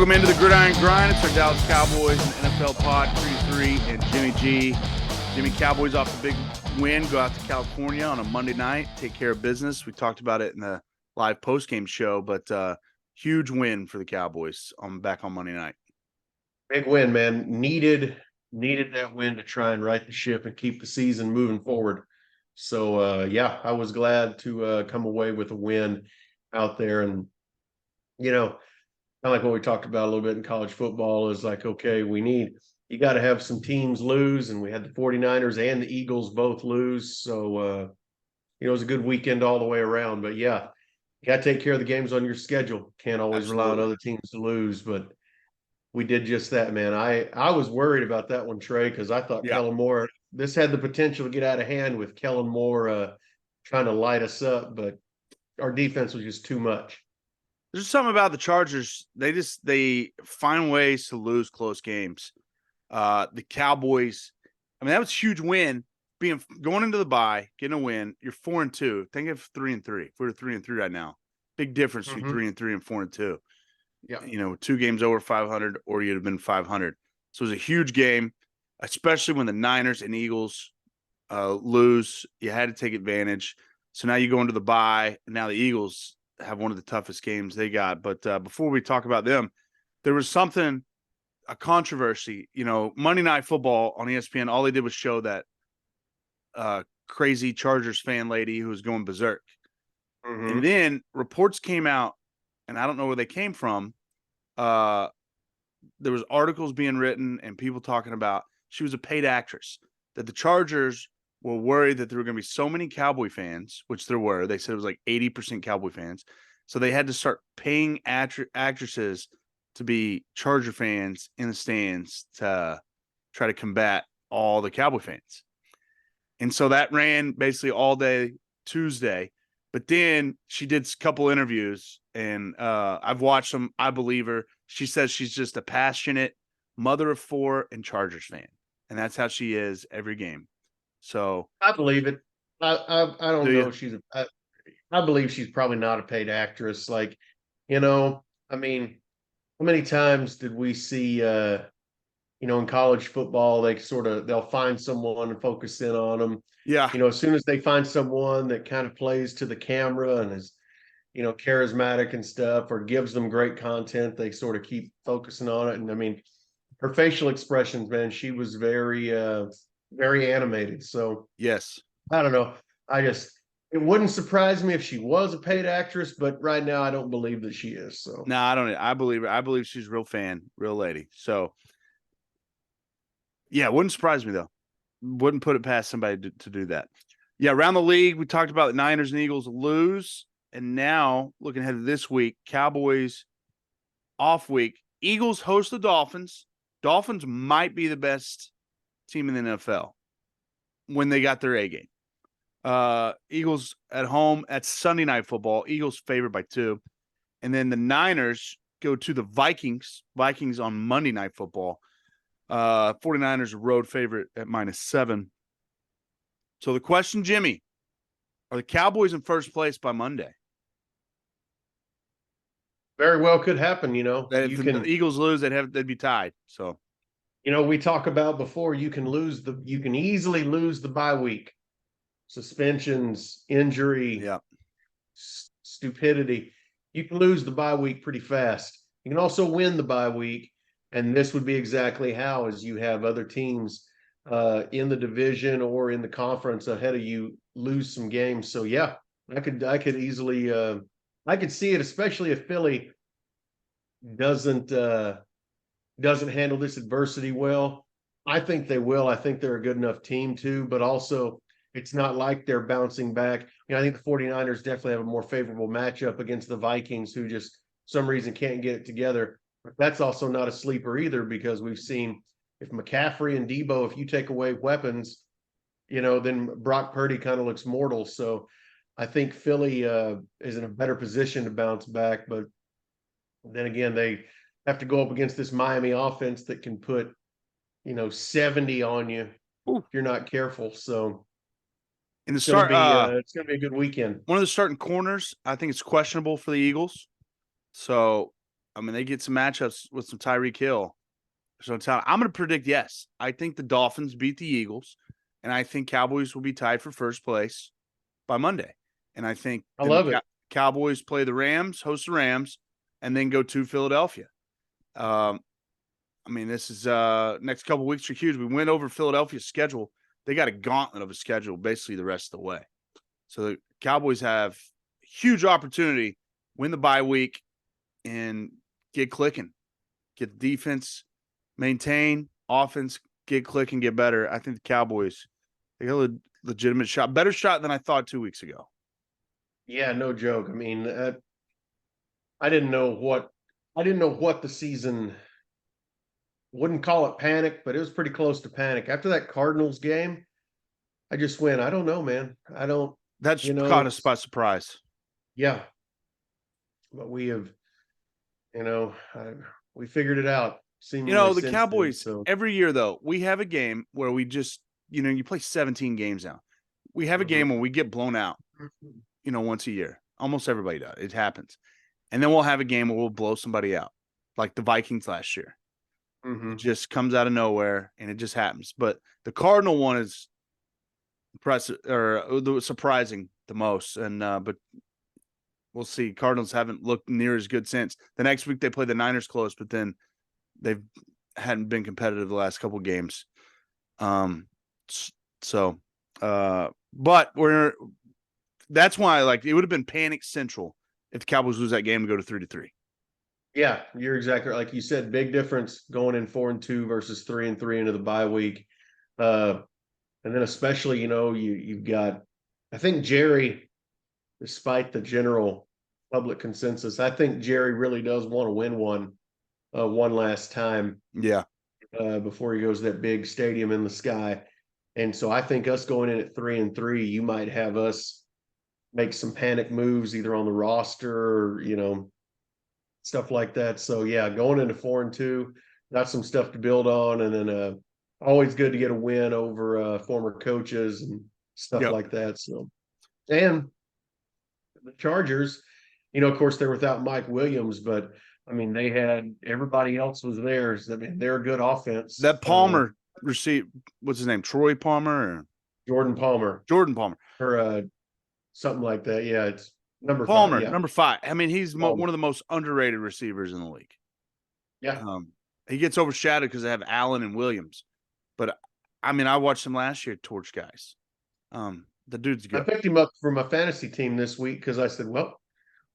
Welcome into the Gridiron Grind. It's our Dallas Cowboys and NFL Pod 3-3 and Jimmy G. Jimmy, Cowboys off the big win, go out to California on a Monday night, take care of business. We talked about it in the live postgame show, but huge win for the Cowboys back on Monday night. Big win, man. Needed that win to try and right the ship and keep the season moving forward. So, yeah, I was glad to come away with a win out there. And, you know, kind of like what we talked about a little bit in college football is like, okay, you got to have some teams lose. And we had the 49ers and the Eagles both lose. So, it was a good weekend all the way around. But, yeah, you got to take care of the games on your schedule. Can't always rely on other teams to lose. But we did just that, man. I was worried about that one, Trey, because I thought Kellen Moore, this had the potential to get out of hand with Kellen Moore trying to light us up, but our defense was just too much. There's something about the Chargers. They find ways to lose close games. The Cowboys, I mean, that was a huge win. Going into the bye, getting a win. You're 4-2. Think of 3-3. If we were 3-3 right now, big difference between 3-3 and 4-2. Yeah, 2 games over 500, or you'd have been 500. So it was a huge game, especially when the Niners and Eagles lose. You had to take advantage. So now you go into the bye, and now the Eagles have one of the toughest games they got. But before we talk about them, there was a controversy. Monday Night Football on ESPN, all they did was show that crazy Chargers fan lady who was going berserk. And then reports came out, and I don't know where they came from. There was articles being written and people talking about she was a paid actress, that the Chargers were worried that there were going to be so many Cowboy fans, which there were. They said it was like 80% Cowboy fans. So they had to start paying actresses to be Charger fans in the stands to try to combat all the Cowboy fans. And so that ran basically all day Tuesday. But then she did a couple interviews, and I've watched them. I believe her. She says she's just a passionate mother of 4 and Chargers fan, and that's how she is every game. So I believe it. I don't know. I believe she's probably not a paid actress. Like, I mean, how many times did we see, in college football, they'll find someone and focus in on them. Yeah. As soon as they find someone that kind of plays to the camera and is, charismatic and stuff, or gives them great content, they sort of keep focusing on it. And I mean, her facial expressions, man, she was very, very animated. So yes, I don't know. It wouldn't surprise me if she was a paid actress, but right now I don't believe that she is. So no, I don't. I believe her. I believe she's a real fan, real lady. So yeah, it wouldn't surprise me though. Wouldn't put it past somebody to do that. Yeah, around the league, we talked about the Niners and Eagles lose. And now, looking ahead to this week, Cowboys off week. Eagles host the Dolphins. Dolphins might be the best team in the NFL when they got their A game. Eagles at home at Sunday Night Football. Eagles favored by 2. And then the Niners go to the Vikings. Vikings on Monday Night Football. 49ers road favorite at -7. So the question, Jimmy, are the Cowboys in first place by Monday? Very well could happen. If the Eagles lose, they'd be tied. So, we talk about before, you can easily lose the bye week. Suspensions, injury, stupidity. You can lose the bye week pretty fast. You can also win the bye week. And this would be exactly how, as you have other teams in the division or in the conference ahead of you lose some games. So yeah, I could easily I could see it, especially if Philly doesn't handle this adversity well. I think they will. I think they're a good enough team too, but also it's not like they're bouncing back. I think the 49ers definitely have a more favorable matchup against the Vikings, who just for some reason can't get it together. But that's also not a sleeper either, because we've seen if McCaffrey and Debo, if you take away weapons, then Brock Purdy kind of looks mortal. So I think Philly is in a better position to bounce back. But then again, they have to go up against this Miami offense that can put, 70 on you if you're not careful. So it's going to be a good weekend. One of the starting corners, I think it's questionable for the Eagles. So I mean, they get some matchups with some Tyreek Hill. So I'm going to predict yes. I think the Dolphins beat the Eagles, and I think Cowboys will be tied for first place by Monday. And I think I then the love it. Cowboys play the Rams, host the Rams, and then go to Philadelphia. I mean, this is next couple of weeks are huge. We went over Philadelphia's schedule. They got a gauntlet of a schedule basically the rest of the way. So the Cowboys have huge opportunity, win the bye week, and get clicking. Get the defense, maintain, offense, get clicking, get better. I think the Cowboys, they got a legitimate shot. Better shot than I thought 2 weeks ago. Yeah, no joke. I mean, I didn't know what the season, wouldn't call it panic, but it was pretty close to panic. After that Cardinals game, I just went, I don't know, man. I don't, That's caught us by surprise. yeah. But we have, we figured it out. The Cowboys, every year, though, we have a game where we just, you play 17 games now. We have a game where we get blown out, once a year. Almost everybody does. It happens. And then we'll have a game where we'll blow somebody out, like the Vikings last year. It just comes out of nowhere, and it just happens. But the Cardinal one is impressive or surprising the most. And but we'll see. Cardinals haven't looked near as good since. The next week they play the Niners close, but then they hadn't been competitive the last couple games. But that's why it would have been panic central if the Cowboys lose that game and go to 3-3. Yeah, you're exactly right. Like you said, big difference going in 4-2 versus 3-3 into the bye week. And then especially, you've got, I think Jerry, despite the general public consensus, I think Jerry really does want to win one last time. Yeah. Before he goes to that big stadium in the sky. And so I think us going in at 3-3, you might have us make some panic moves either on the roster or, stuff like that. So yeah, going into 4-2, got some stuff to build on. And then always good to get a win over former coaches and stuff like that. So, and the Chargers, of course they're without Mike Williams, but I mean, they had everybody else was theirs. I mean, they're a good offense. That Palmer received, what's his name? Troy Palmer or Jordan Palmer. Or something like that. Yeah, it's number Palmer, 5. Yeah. number 5. I mean, he's one of the most underrated receivers in the league. Yeah. He gets overshadowed because they have Allen and Williams. But I mean, I watched him last year torch guys. The dude's good. I picked him up for my fantasy team this week because I said, well,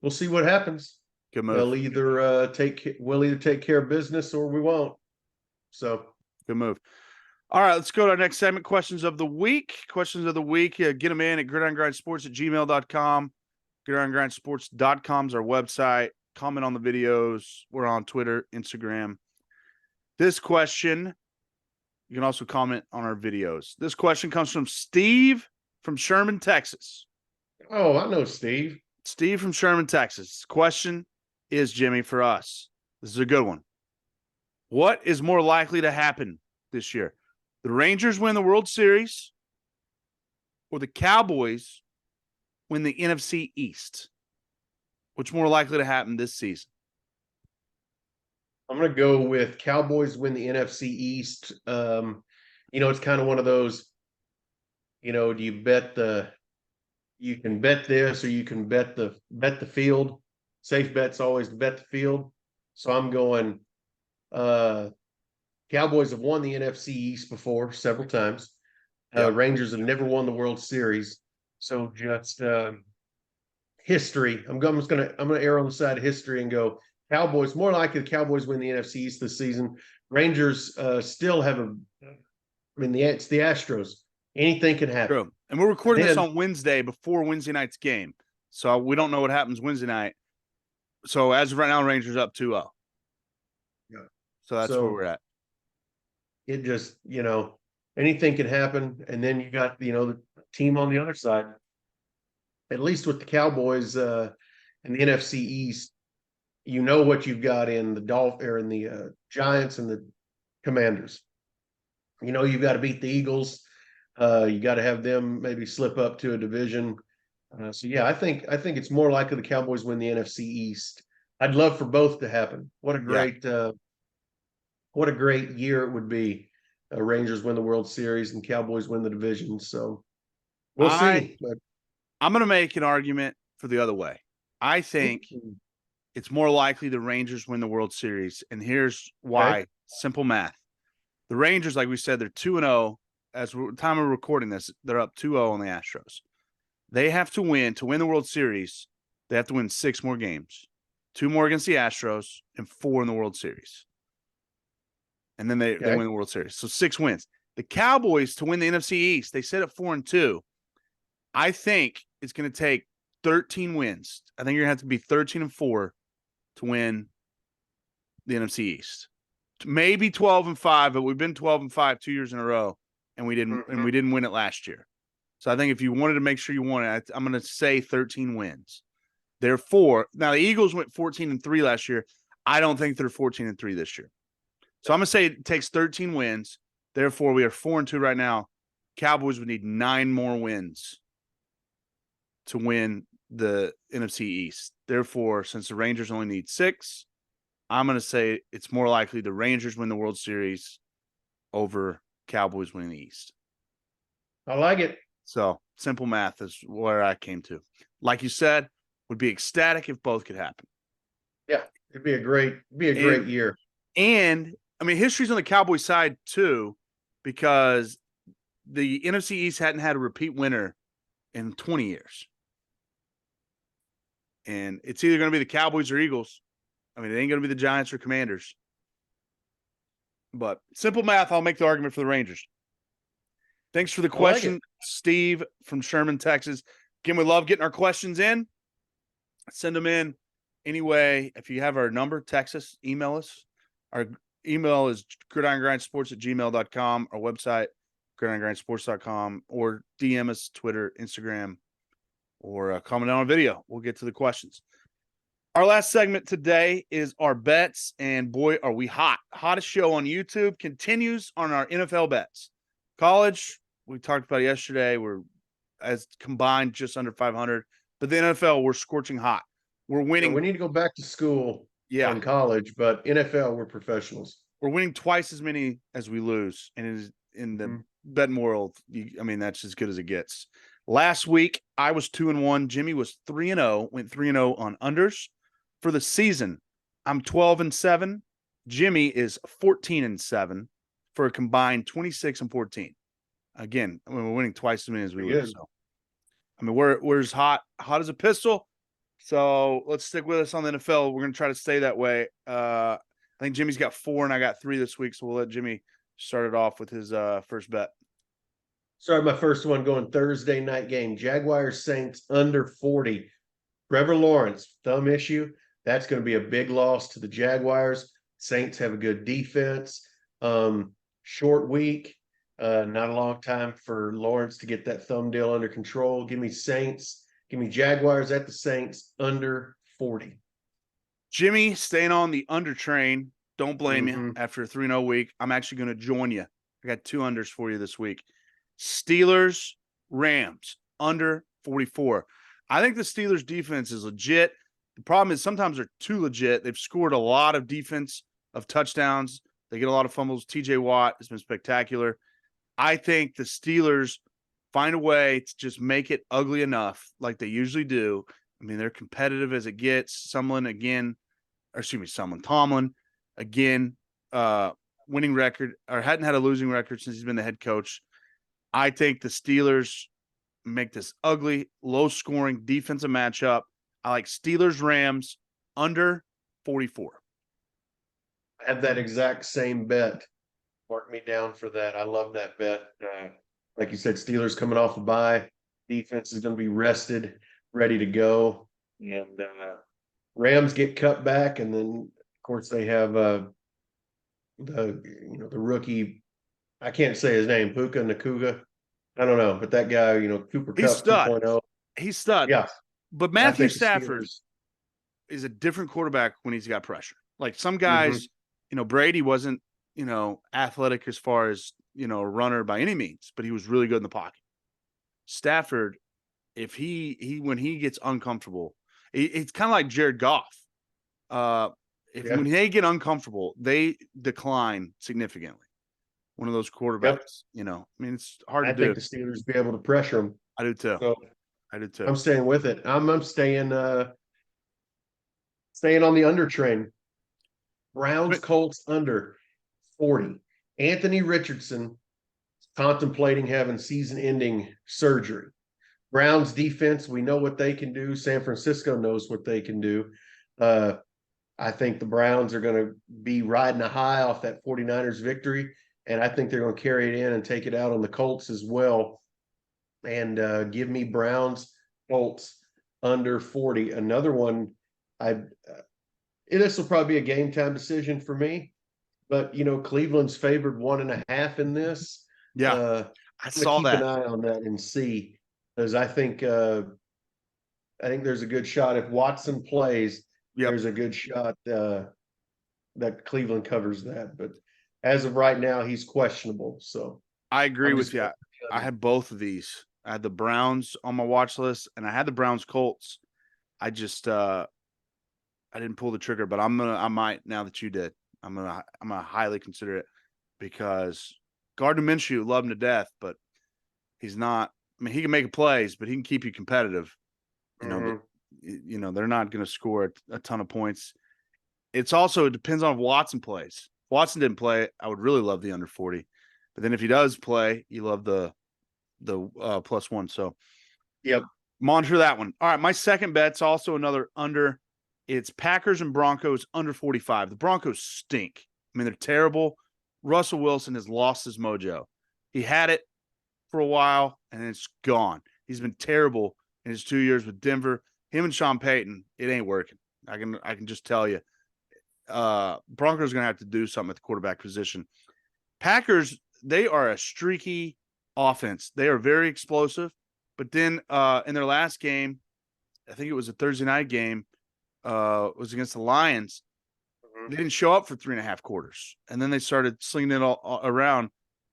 we'll see what happens. Good move. We'll either take care of business or we won't. So good move. All right, let's go to our next segment. Questions of the week. Get them in at gridirongrindsports@gmail.com. gridirongrindsports.com is our website. Comment on the videos. We're on Twitter, Instagram. This question, you can also comment on our videos. This question comes from Steve from Sherman, Texas. Oh, I know Steve. Steve from Sherman, Texas. Question is, Jimmy, for us. This is a good one. What is more likely to happen this year? The Rangers win the World Series or the Cowboys win the NFC East? What's more likely to happen this season? I'm going to go with Cowboys win the NFC East. It's kind of one of those, do you can bet this or you can bet the field. Safe bet's always to bet the field. So I'm going, Cowboys have won the NFC East before several times. Rangers have never won the World Series. So just history. I'm gonna err on the side of history and go Cowboys. More likely the Cowboys win the NFC East this season. Rangers still have it's the Astros. Anything can happen. True. And we're recording this on Wednesday before Wednesday night's game. So we don't know what happens Wednesday night. So as of right now, Rangers up 2-0. Yeah. So that's where we're at. It just, anything can happen. And then you got, the team on the other side. At least with the Cowboys in the NFC East, what you've got in the the Giants and the Commanders. You've got to beat the Eagles. You got to have them maybe slip up to a division. I think it's more likely the Cowboys win the NFC East I'd love for both to happen. Yeah. What a great year it would be. Rangers win the World Series and Cowboys win the division. So we'll see. But I'm going to make an argument for the other way. I think it's more likely the Rangers win the World Series, and here's why. okay. Simple math. The Rangers, like we said, they're 2-0. As the time of recording this, they're up 2-0 on the Astros. They have to win the World Series. They have to win 6 more games, 2 more against the Astros, and 4 in the World Series. And then they win the World Series. So 6 wins. The Cowboys, to win the NFC East, they sit at 4-2. I think it's going to take 13 wins. I think you're going to have to be 13-4 to win the NFC East. Maybe 12-5, but we've been 12-5 2 years in a row, and we didn't win it last year. So I think if you wanted to make sure you won it, I'm going to say 13 wins. Therefore, now the Eagles went 14-3 last year. I don't think they're 14-3 this year. So I'm going to say it takes 13 wins. Therefore, we are 4-2 right now. Cowboys would need 9 more wins to win the NFC East. Therefore, since the Rangers only need 6, I'm going to say it's more likely the Rangers win the World Series over Cowboys winning the East. I like it. So simple math is where I came to. Like you said, would be ecstatic if both could happen. Yeah, it'd be a great year. And I mean, history's on the Cowboys side too, because the NFC East hadn't had a repeat winner in 20 years. And it's either going to be the Cowboys or Eagles. I mean, it ain't going to be the Giants or Commanders. But simple math, I'll make the argument for the Rangers. Thanks for the question, Steve from Sherman, Texas. Again, we love getting our questions in. Send them in anyway. If you have our number, text us, email us. Our email is gridirongrindsports@gmail.com. Our website, gridirongrindsports.com, or DM us, Twitter, Instagram, or comment on a video. We'll get to the questions. Our last segment today is our bets, and boy, are we hot. Hottest show on YouTube continues on our NFL bets. College, we talked about yesterday, we're as combined just under 500, but the NFL, we're scorching hot. We're winning. Yeah, we need to go back to school and college, but NFL, we're professionals. We're winning twice as many as we lose, and in the betting world, I mean, that's as good as it gets. Last week, I was 2-1. Jimmy was 3-0, went 3-0 on unders. For the season, I'm 12-7. Jimmy is 14-7 for a combined 26-14. Again, I mean, we're winning twice as many as we lose. So, I mean, we're as hot as a pistol. So let's stick with us on the NFL. We're going to try to stay that way. I think Jimmy's got 4 and I got 3 this week. So we'll let Jimmy start it off with his first bet. Sorry, my first one going Thursday night game. Jaguars Saints under 40. Trevor Lawrence, thumb issue. That's going to be a big loss to the Jaguars. Saints have a good defense. Short week. Not a long time for Lawrence to get that thumb deal under control. Give me Saints. Give me Jaguars at the Saints under 40. Jimmy, staying on the under train. Don't blame you after a 3-0 week. I'm actually going to join you. I got 2 unders for you this week. Steelers, Rams, under 44. I think the Steelers defense is legit. The problem is sometimes they're too legit. They've scored a lot of defense of touchdowns. They get a lot of fumbles. TJ Watt has been spectacular. I think the Steelers find a way to just make it ugly enough like they usually do. I mean, they're competitive as it gets. Tomlin, again, winning record, or hadn't had a losing record since he's been the head coach. I think the Steelers make this ugly, low-scoring defensive matchup. I like Steelers-Rams under 44. I have that exact same bet. Mark me down for that. I love that bet. Like you said, Steelers coming off a bye. Defense is going to be rested, ready to go. And Rams get cut back, and then, of course, they have the rookie. I can't say his name, Puka Nakuga. I don't know, but that guy, Cooper Kupp 2.0. He's stud. Yeah. But Matthew Stafford is a different quarterback when he's got pressure. Like some guys, Brady wasn't, athletic as far as, a runner by any means, but he was really good in the pocket. Stafford, if he when he gets uncomfortable, it's kind of like Jared Goff. Yeah. when they get uncomfortable, they decline significantly. One of those quarterbacks, I mean, it's hard I to do. think the Steelers be able to pressure them. I do too. So I do too. I'm staying with it. I'm staying on the under train. Browns Colts under 40. Anthony Richardson contemplating having season-ending surgery. Browns defense, we know what they can do. San Francisco knows what they can do. I think the Browns are going to be riding a high off that 49ers victory, and I think they're going to carry it in and take it out on the Colts as well. And give me Browns Colts under 40. Another one, this will probably be a game time decision for me, but Cleveland's favored 1.5 in this. Yeah, I saw keep that. an eye on that and see, because I think there's a good shot if Watson plays. Yep. There's a good shot that Cleveland covers that, but as of right now, he's questionable. So I agree with you. I had both of these. I had the Browns on my watch list, and I had the Browns Colts. I just I didn't pull the trigger, but I might now that you did. I'm gonna highly consider it, because Gardner Minshew, love him to death, but he's not. I mean, he can make plays, but he can keep you competitive. But, they're not going to score a ton of points. It depends on if Watson plays. If Watson didn't play, I would really love the under 40. But then if he does play, you love the +1. So, yep, monitor that one. All right, my second bet's also another under. It's Packers and Broncos under 45. The Broncos stink. I mean, they're terrible. Russell Wilson has lost his mojo. He had it for a while, and it's gone. He's been terrible in his 2 years with Denver. Him and Sean Payton, it ain't working. I can just tell you. Broncos are going to have to do something at the quarterback position. Packers, they are a streaky offense. They are very explosive. But then in their last game, I think it was a Thursday night game, was against the Lions. They didn't show up for 3.5 quarters, and then they started slinging it all around.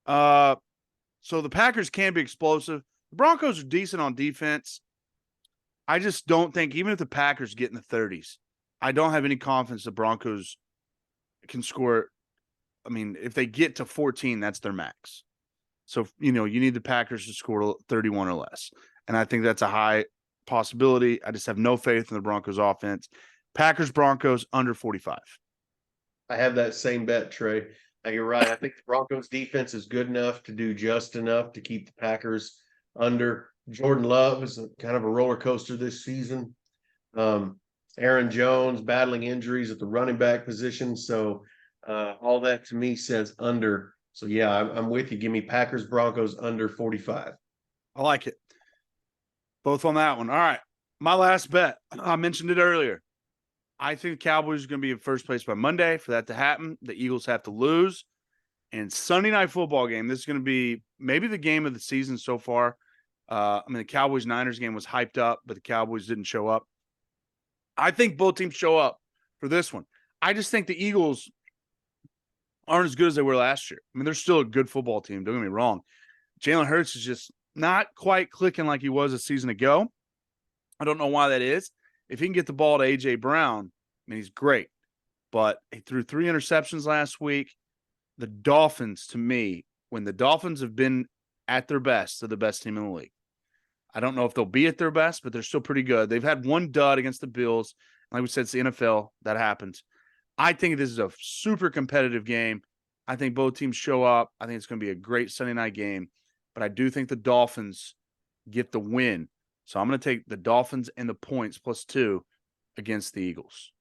So the Packers can be explosive. The Broncos are decent on defense. I just don't think, even if the Packers get in the 30s, I don't have any confidence the Broncos can score. I mean, if they get to 14, that's their max. So, you need the Packers to score 31 or less. And I think that's a high possibility. I just have no faith in the Broncos offense. Packers, Broncos, under 45. I have that same bet, Trey. You're right. I think the Broncos defense is good enough to do just enough to keep the Packers under. Jordan Love is kind of a roller coaster this season. Aaron Jones battling injuries at the running back position. So all that to me says under. So yeah, I'm with you. Give me Packers, Broncos under 45. I like it. Both on that one. All right. My last bet. I mentioned it earlier. I think the Cowboys are going to be in first place by Monday. For that to happen, the Eagles have to lose. And Sunday night football game, this is going to be maybe the game of the season so far. The Cowboys-Niners game was hyped up, but the Cowboys didn't show up. I think both teams show up for this one. I just think the Eagles aren't as good as they were last year. I mean, they're still a good football team. Don't get me wrong. Jalen Hurts is just not quite clicking like he was a season ago. I don't know why that is. If he can get the ball to A.J. Brown, I mean, he's great. But he threw 3 interceptions last week. The Dolphins, to me, when the Dolphins have been at their best, they're the best team in the league. I don't know if they'll be at their best, but they're still pretty good. They've had one dud against the Bills. Like we said, it's the NFL. That happens. I think this is a super competitive game. I think both teams show up. I think it's going to be a great Sunday night game. But I do think the Dolphins get the win. So I'm going to take the Dolphins and the points +2 against the Eagles.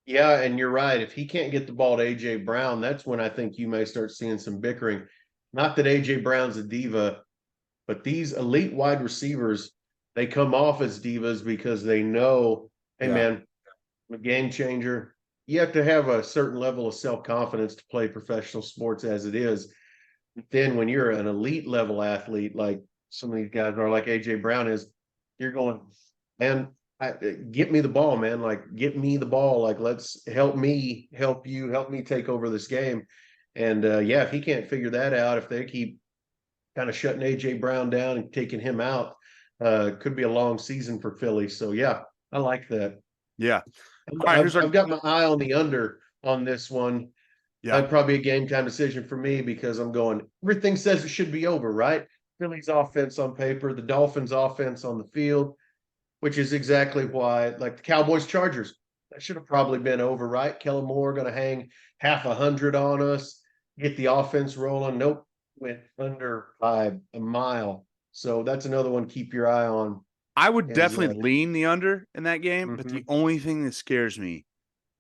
Yeah, and you're right. If he can't get the ball to A.J. Brown, that's when I think you may start seeing some bickering. Not that A.J. Brown's a diva, but these elite wide receivers, they come off as divas because they know, hey, man, I'm a game changer. You have to have a certain level of self-confidence to play professional sports as it is. But then when you're an elite level athlete, like some of these guys are, like A.J. Brown is, you're going, man, get me the ball, man. Like, get me the ball. Like, let's help me, help you, help me take over this game. And if he can't figure that out, if they keep kind of shutting A.J. Brown down and taking him out, could be a long season for Philly. So, yeah, I like that. Yeah. right, I've got my eye on the under on this one. Yeah. That'd probably be a game time decision for me because I'm going, everything says it should be over, right? Philly's offense on paper, the Dolphins offense on the field, which is exactly why, like the Cowboys Chargers, that should have probably been over, right? Kellen Moore going to hang half 100 on us, get the offense rolling. Nope, went under by a mile. So that's another one. Keep your eye on. I would definitely lean the under in that game, but Mm-hmm. the only thing that scares me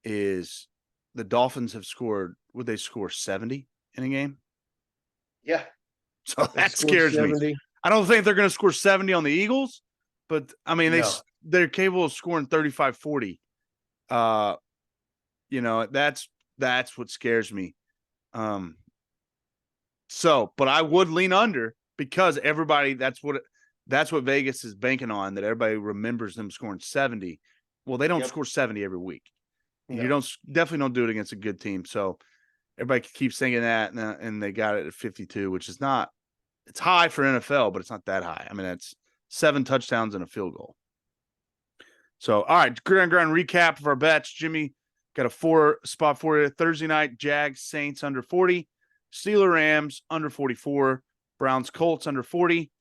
is the Dolphins have scored. Would they score 70 in a game? Yeah. So that scares 70. Me. I don't think they're going to score 70 on the Eagles, but I mean, they're capable of scoring 35-40. You know, that's what scares me. But I would lean under because everybody, that's what Vegas is banking on, that everybody remembers them scoring 70. Well, they don't score 70 every week. No. You definitely don't do it against a good team. So everybody keeps thinking that, and they got it at 52, which is not, it's high for NFL, but it's not that high. I mean, that's 7 touchdowns and a field goal. So, all right, Gridiron Grind recap of our bets. Jimmy got a 4 spot for you. Thursday night, Jags, Saints under 40. Steelers, Rams under 44. Browns, Colts under 40.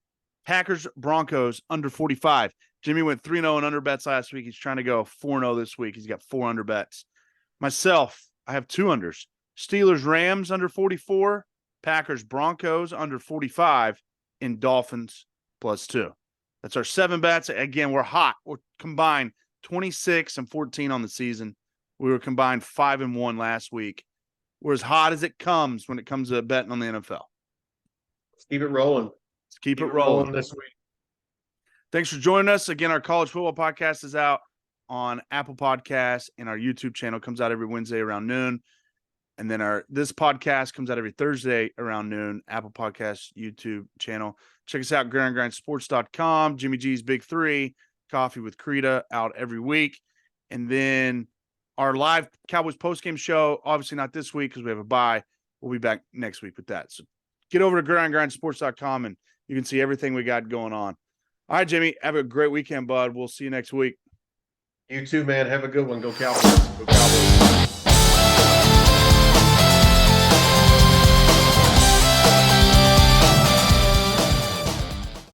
Packers, Broncos under 45. Jimmy went 3-0 in under bets last week. He's trying to go 4-0 this week. He's got 4 under bets. Myself, I have 2 unders. Steelers, Rams under 44. Packers, Broncos under 45. And Dolphins +2. That's our 7 bets. Again, we're hot. We're combined 26 and 14 on the season. We were combined 5-1 last week. We're as hot as it comes when it comes to betting on the NFL. Let's keep it rolling. Let's keep it rolling this week. Thanks for joining us. Again, our college football podcast is out on Apple Podcasts, and our YouTube channel comes out every Wednesday around noon. And then this podcast comes out every Thursday around noon, Apple Podcasts, YouTube channel. Check us out, GrindandGrindSports.com, Jimmy G's Big 3, Coffee with Creta, out every week. And then our live Cowboys postgame show, obviously not this week because we have a bye. We'll be back next week with that. So get over to GrindandGrindSports.com, and you can see everything we got going on. All right, Jimmy, have a great weekend, bud. We'll see you next week. You too, man. Have a good one. Go Cowboys. Go Cowboys.